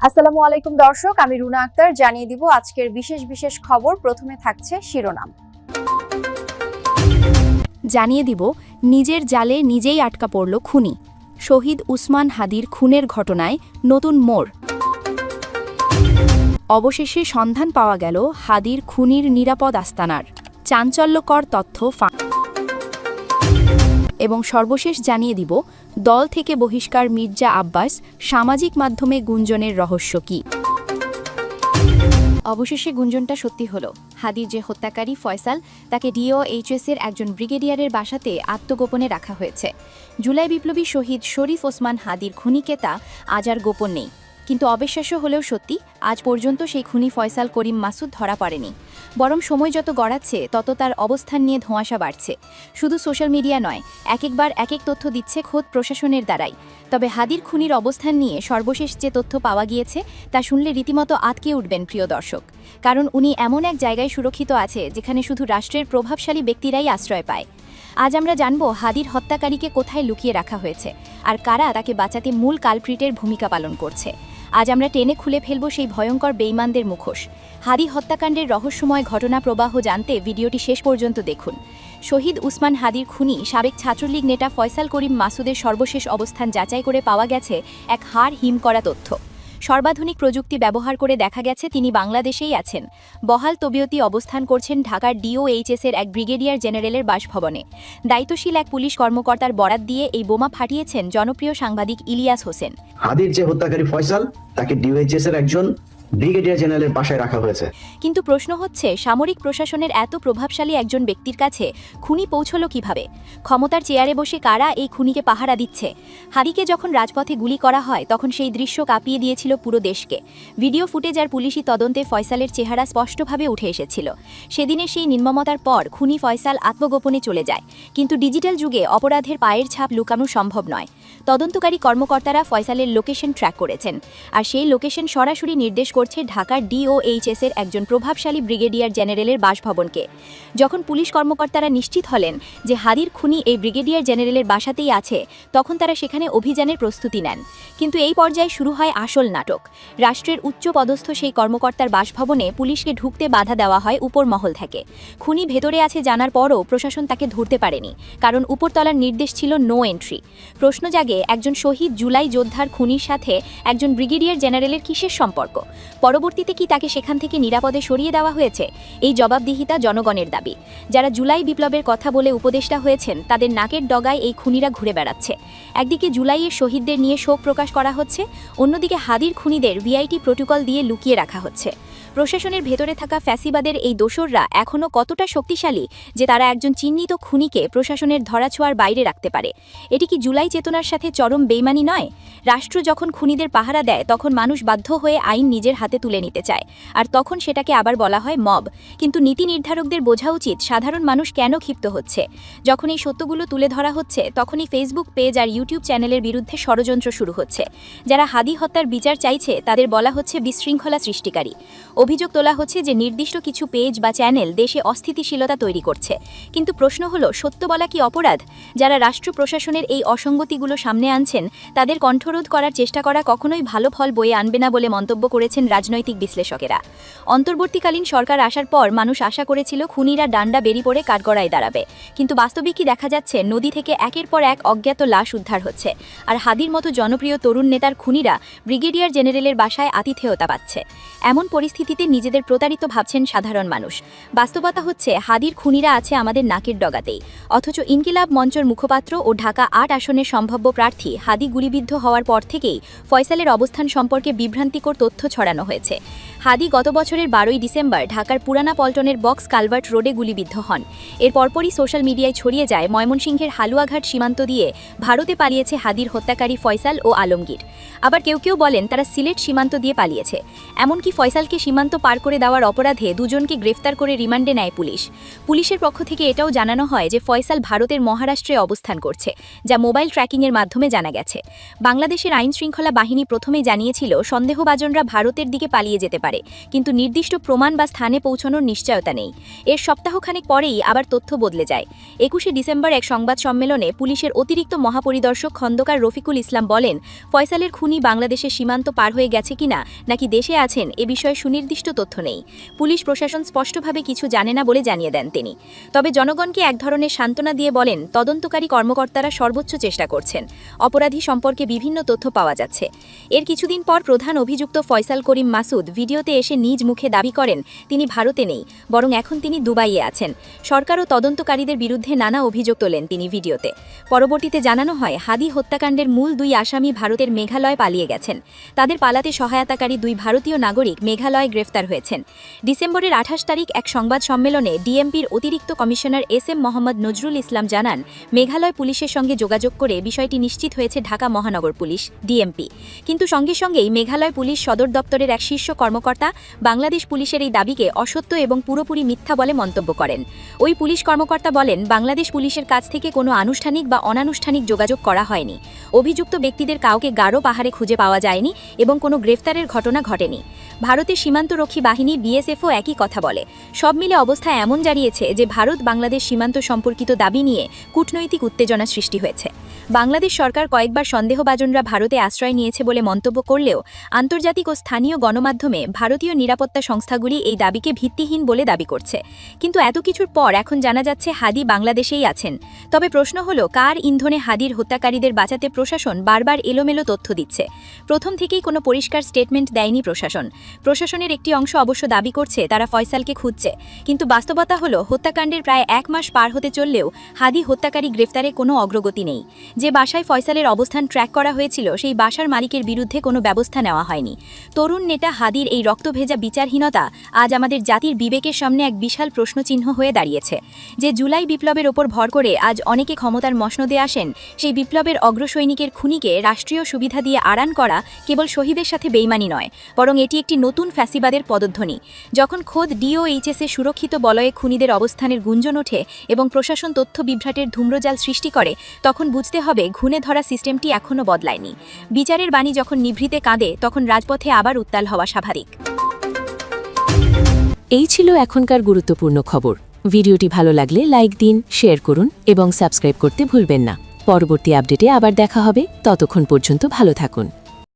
আসসালামু আলাইকুম দর্শক, আমি রুনা আক্তার জানিয়ে দিব আজকের বিশেষ খবর। প্রথমে থাকছে শিরোনাম। জানিয়ে দিব নিজের জালে নিজেই আটকা পড়ল খুনি। শহীদ উসমান হাদির খুনের ঘটনায় নতুন মোড়। অবশেষে সন্ধান পাওয়া গেল হাদির খুনির নিরাপদ আস্তানার। চাঞ্চল্যকর তথ্য এবং সর্বশেষ জানিয়ে দিব দল থেকে বহিষ্কার মির্জা আব্বাস, সামাজিক মাধ্যমে গুঞ্জনের রহস্য কী। অবশেষে গুঞ্জনটা সত্যি হলো। হাদির যে হত্যাকারী ফয়সাল, তাকে ডিওএইচএসের একজন ব্রিগেডিয়ারের বাসাতে আত্মগোপনে রাখা হয়েছে। জুলাই বিপ্লবী শহীদ শরীফ ওসমান হাদির খুনিকে তা আজ আর গোপন নেই। কিন্তু অবিশ্বাস্য হলেও সত্যি, আজ পর্যন্ত সেই খুনি ফয়সাল করিম মাসুদ ধরা পড়েনি। বরং সময় যত গড়াচ্ছে তত তার অবস্থান নিয়ে ধোঁয়াশা বাড়ছে। শুধু সোশ্যাল মিডিয়া নয়, একবার এক তথ্য দিচ্ছে খোদ প্রশাসনের দ্বারাই। তবে হাদির খুনির অবস্থান নিয়ে সর্বশেষ যে তথ্য পাওয়া গিয়েছে তা শুনলে রীতিমতো আঁতকে উঠবেন প্রিয় দর্শক। কারণ উনি এমন এক জায়গায় সুরক্ষিত আছে যেখানে শুধু রাষ্ট্রের প্রভাবশালী ব্যক্তিরাই আশ্রয় পায়। আজ আমরা জানব হাদির হত্যাকারীকে কোথায় লুকিয়ে রাখা হয়েছে আর কারা তাকে বাঁচাতে মূল কালপ্রিটের ভূমিকা পালন করছে। আজ আমরা টেনে খুলে ফেলব সেই ভয়ঙ্কর বেঈমানদের মুখোশ। হাদি হত্যাকাণ্ডের রহস্যময় ঘটনা প্রবাহ জানতে ভিডিওটি শেষ পর্যন্ত দেখুন। শহীদ উসমান হাদির খুনি সাবেক ছাত্রলীগ নেতা ফয়সাল করিম মাসুদের সর্বশেষ অবস্থান যাচাই করে পাওয়া গেছে এক হাড় হিম করা তথ্য। সর্বাধুনিক প্রযুক্তি ব্যবহার করে দেখা গেছে তিনি বাংলাদেশেই আছেন। বহাল তবিয়তি অবস্থান করছেন ঢাকার ডিওএইচএসের এক ব্রিগেডিয়ার জেনারেলের বাসভবনে। দায়িত্বশীল এক পুলিশ কর্মকর্তার বরাত দিয়ে এই বোমা ফাটিয়েছেন জনপ্রিয় সাংবাদিক ইলিয়াস হোসেন। হাদির যে হত্যাকারী ফয়সাল, তাকে ডিওএইচএস এর একজন ব্রিগেডিয়ার জেনারেলের বাসায় রাখা হয়েছে। কিন্তু প্রশ্ন হচ্ছে, সামরিক প্রশাসনের এত প্রভাবশালী একজন ব্যক্তির কাছে খুনি পৌঁছলো কিভাবে? ক্ষমতার চেয়ারে বসে কারা এই খুনিকে পাহারা দিচ্ছে? হাদিকে যখন রাজপথে গুলি করা হয় তখন সেই দৃশ্য কাঁপিয়ে দিয়েছিল পুরো দেশকে। ভিডিও ফুটেজ আর পুলিশি তদন্তে ফয়সালের চেহারা স্পষ্টভাবে উঠে এসেছিল। সেদিনের সেই নির্মমতার পর খুনি ফয়সাল আত্মগোপনে চলে যায়। কিন্তু ডিজিটাল যুগে অপরাধের পায়ের ছাপ লুকানো সম্ভব নয়। তদন্তকারী কর্মকর্তারা ফয়সালের লোকেশন ট্র্যাক করেছেন, আর সেই লোকেশন সরাসরি নির্দেশ করছে ঢাকার ডিওএইচএসের একজন প্রভাবশালী ব্রিগেডিয়ার জেনারেলের বাসভবনকে। যখন পুলিশ কর্মকর্তারা নিশ্চিত হলেন যে হাদির খুনি এই ব্রিগেডিয়ার জেনারেলের বাসাতেই আছে, তখন তারা সেখানে অভিযানের প্রস্তুতি নেন। কিন্তু এই পর্যায়ে শুরু হয় আসল নাটক। রাষ্ট্রের উচ্চ পদস্থ সেই কর্মকর্তার বাসভবনে পুলিশকে ঢুকতে বাধা দেওয়া হয় উপর মহল থেকে। খুনি ভেতরে আছে জানার পরও প্রশাসন তাকে ধরতে পারেনি, কারণ উপরতলার নির্দেশ ছিল নো এন্ট্রি। প্রশ্ন জাগে, একজন শহীদ জুলাই যোদ্ধার খুনির সাথে একজন ব্রিগেডিয়ার জেনারেলের কিসের সম্পর্ক? পরবর্তীতে কি তাকে সেখান থেকে নিরাপদে সরিয়ে দেওয়া হয়েছে? এই জবাবদিহিতা জনগণের দাবি। যারা জুলাই বিপ্লবের কথা বলে উপদেষ্টা হয়েছেন, তাদের নাকের ডগায় এই খুনিরা ঘুরে বেড়াচ্ছে। একদিকে জুলাইয়ের শহীদদের নিয়ে শোক প্রকাশ করা হচ্ছে, অন্যদিকে হাদির খুনিদের ভিআইপি প্রোটোকল দিয়ে লুকিয়ে রাখা হচ্ছে। প্রশাসনের ভেতরে থাকা ফ্যাসিবাদের এই দোসররা এখনও কতটা শক্তিশালী যে তারা একজন চিহ্নিত খুনিকে প্রশাসনের ধরাছোঁয়ার বাইরে রাখতে পারে? এটি কি জুলাই চেতনার সাথে চরম বেইমানি নয়? রাষ্ট্র যখন খুনিদের পাহারা দেয় তখন মানুষ বাধ্য হয়ে আইন নিজের হাতে তুলে নিতে চায়, আর তখন সেটাকে আবার বলা হয় মব। কিন্তু নীতি নির্ধারকদের বোঝা উচিত সাধারণ মানুষ কেন ক্ষিপ্ত হচ্ছে। যখন এই সত্যগুলো তুলে ধরা হচ্ছে, তখনই ফেসবুক পেজ আর ইউটিউব চ্যানেলের বিরুদ্ধে ষড়যন্ত্র শুরু হচ্ছে। যারা হাদি হত্যার বিচার চাইছে তাদের বলা হচ্ছে বিশৃঙ্খলা সৃষ্টিকারী। অভিযোগ তোলা হচ্ছে যে নির্দিষ্ট কিছু পেজ বা চ্যানেল দেশে অস্থিতিশীলতা তৈরি করছে। কিন্তু প্রশ্ন হলো, সত্য বলা কি অপরাধ? যারা রাষ্ট্র প্রশাসনের এই অসঙ্গতিগুলো সামনে আনছেন, তাদের কণ্ঠরোধ করার চেষ্টা করা কখনোই ভালো ফল বয়ে আনবে না বলে মন্তব্য করেছেন রাজনৈতিক বিশ্লেষকেরা। অন্তর্বর্তীকালীন সরকার আসার পর মানুষ আশা করেছিল খুনিরা ডান্ডা বেরিয়ে পড়ে কাঠগড়ায় দাঁড়াবে। কিন্তু বাস্তবে কি দেখা যাচ্ছে? নদী থেকে একের পর এক অজ্ঞাত লাশ উদ্ধার হচ্ছে, আর হাদির মতো জনপ্রিয় তরুণ নেতার খুনিরা ব্রিগেডিয়ার জেনারেলের বাসায় আতিথেয়তা পাচ্ছে। এমন পরিস্থিতিতে নিজেদের প্রতারিত ভাবছেন সাধারণ মানুষ। বাস্তবতা হচ্ছে, হাদির খুনিরা আছে আমাদের নাকের ডগাতেই। অথচ ইনকিলাব মঞ্চের মুখপাত্র ও ঢাকা ৮ আসনের সম্ভাব্য প্রার্থী হাদি গুলিবিদ্ধ হওয়ার পর থেকেই ফয়সালের অবস্থান সম্পর্কে বিভ্রান্তিকর তথ্য ছড়ানো হয়েছে। হাদি গত বছরের 12ই ডিসেম্বর ঢাকার পুরানা পল্টনের বক্স কালভার্ট রোডে গুলিবিদ্ধ হন। এর পরপরই সোশ্যাল মিডিয়ায় ছড়িয়ে যায় ময়মনসিংহের হালুয়াঘাট সীমান্ত দিয়ে ভারতে পালিয়েছে হাদির হত্যাকারী ফয়সাল ও আলমগীর। আবার কেউ বলেন তারা সিলেট সীমান্ত দিয়ে পালিয়েছে। এমনকি ফয়সালকে সীমান্ত পার করে দেওয়ার অপরাধে দুজনকে গ্রেফতার করে রিমান্ডে নেয় পুলিশ। পুলিশের পক্ষ থেকে এটাও জানানো হয় যে ফয়সাল ভারতের মহারাষ্ট্রে অবস্থান করছে, যা মোবাইল ট্র্যাকিংয়ের মাধ্যমে জানা গেছে। বাংলাদেশের আইন শৃঙ্খলা বাহিনী প্রথমেই জানিয়েছিল সন্দেহভাজনরা ভারতের দিকে পালিয়ে যেতে পারে। পারে, কিন্তু নির্দিষ্ট প্রমাণ বা স্থানে পৌঁছানোর নিশ্চয়তা নেই। এর সপ্তাহখানেক পরেই আবার তথ্য বদলে যায়। 21শে ডিসেম্বর এক সংবাদ সম্মেলনে পুলিশের অতিরিক্ত মহাপরিদর্শক খন্দকার রফিকুল ইসলাম বলেন, ফয়সালের খুনি বাংলাদেশের সীমান্ত পার হয়ে গেছে কিনা নাকি দেশে আছেন এ বিষয়ে সুনির্দিষ্ট তথ্য নেই। পুলিশ প্রশাসন স্পষ্টভাবে কিছু জানে না বলে জানিয়ে দেন তিনি। তবে জনগণকে এক ধরনের সান্ত্বনা দিয়ে বলেন, তদন্তকারী কর্মকর্তারা সর্বোচ্চ চেষ্টা করছেন, অপরাধী সম্পর্কে বিভিন্ন তথ্য পাওয়া যাচ্ছে। এর কিছুদিন পর প্রধান অভিযুক্ত ফয়সাল করিম মাসুদ ভিডিওতে এসে নিজ মুখে দাবি করেন তিনি ভারতে নেই, বরং এখন তিনি দুবাইয়ে আছেন। সরকার ও তদন্তকারীদের বিরুদ্ধে নানা অভিযোগ তোলেন তিনি ভিডিওতে। পরবর্তীতে জানানো হয়, হাদি হত্যাকাণ্ডের মূল 2 আসামি ভারতের মেঘালয় পালিয়ে গেছেন। তাদের পালাতে সহায়তাকারী 2 ভারতীয় নাগরিক মেঘালয়ে গ্রেফতার হয়েছেন। ডিসেম্বরের 28 তারিখ এক সংবাদ সম্মেলনে ডিএমপির অতিরিক্ত কমিশনার SM মোহাম্মদ নজরুল ইসলাম জানান, মেঘালয় পুলিশের সঙ্গে যোগাযোগ করে বিষয়টি নিশ্চিত হয়েছে ঢাকা মহানগর পুলিশ ডিএমপি। কিন্তু সঙ্গে সঙ্গেই মেঘালয় পুলিশ সদর দপ্তরের এক শীর্ষ কর্মকর্তা বাংলাদেশ পুলিশের এই দাবিকে অসত্য এবং পুরোপুরি মিথ্যা বলে মন্তব্য করেন। ওই পুলিশ কর্মকর্তা বলেন, বাংলাদেশ পুলিশের কাছ থেকে কোনো আনুষ্ঠানিক বা অনানুষ্ঠানিক যোগাযোগ করা হয়নি। অভিযুক্ত ব্যক্তিদের কাউকে গারো পাহাড়ে খুঁজে পাওয়া যায়নি এবং কোনো গ্রেফতারের ঘটনা ঘটেনি। ভারতের সীমান্তরক্ষী বাহিনী বিএসএফও একই কথা বলে। সব মিলে অবস্থা এমন দাঁড়িয়েছে যে ভারত বাংলাদেশ সীমান্ত সম্পর্কিত দাবি নিয়ে কূটনৈতিক উত্তেজনা সৃষ্টি হয়েছে। বাংলাদেশ সরকার কয়েকবার সন্দেহভাজনরা ভারতে আশ্রয় নিয়েছে বলে মন্তব্য করলেও আন্তর্জাতিক ও স্থানীয় গণমাধ্যমে ভারতীয় নিরাপত্তা সংস্থাগুলি এই দাবিকে ভিত্তিহীন বলে দাবি করছে। কিন্তু এত কিছুর পর এখন জানা যাচ্ছে হাদি বাংলাদেশেই আছেন। তবে প্রশ্ন হলো, কার ইন্ধনে হাদির হত্যাকারীদের বাঁচাতে প্রশাসন বারবার এলোমেলো তথ্য দিচ্ছে? প্রথম থেকেই কোনো পরিষ্কার স্টেটমেন্ট দেয়নি প্রশাসন। প্রশাসনের একটি অংশ অবশ্য দাবি করছে তারা ফয়সালকে খুঁজছে, কিন্তু বাস্তবতা হলো হত্যাকাণ্ডের প্রায় 1 মাস পার হতে চললেও হাদি হত্যাকারী গ্রেফতারে কোনো অগ্রগতি নেই। যে বাসায় ফয়সালের অবস্থান ট্র্যাক করা হয়েছিল সেই বাসার মালিকের বিরুদ্ধে কোনো ব্যবস্থা নেওয়া হয়নি। তরুণ নেতা হাদির এই রক্তভেজা বিচারহীনতা আজ আমাদের জাতির বিবেকের সামনে এক বিশাল প্রশ্নচিহ্ন হয়ে দাঁড়িয়েছে। যে জুলাই বিপ্লবের ওপর ভর করে আজ অনেকে ক্ষমতার মসনদে আসেন, সেই বিপ্লবের অগ্রসৈনিকের খুনিকে রাষ্ট্রীয় সুবিধা দিয়ে আড়ান করা কেবল শহীদের সাথে বেইমানি নয়, বরং এটি একটি নতুন ফ্যাসিবাদের পদধ্বনি। যখন খোদ ডিওএইচএসে সুরক্ষিত বলয়ে খুনিদের অবস্থানের গুঞ্জন ওঠে এবং প্রশাসন তথ্য বিভ্রাটের ধূম্রজাল সৃষ্টি করে, তখন বুঝতে হবে ঘুণে ধরা সিস্টেমটি এখনও বদলায়নি। বিচারের বাণী যখন নিভৃতে কাঁদে, তখন রাজপথে আবার উত্তাল হওয়া স্বাভাবিক। এই ছিল এখনকার গুরুত্বপূর্ণ খবর। ভিডিওটি ভালো লাগলে লাইক দিন, শেয়ার করুন এবং সাবস্ক্রাইব করতে ভুলবেন না। পরবর্তী আপডেটে আবার দেখা হবে। ততক্ষণ পর্যন্ত ভালো থাকুন।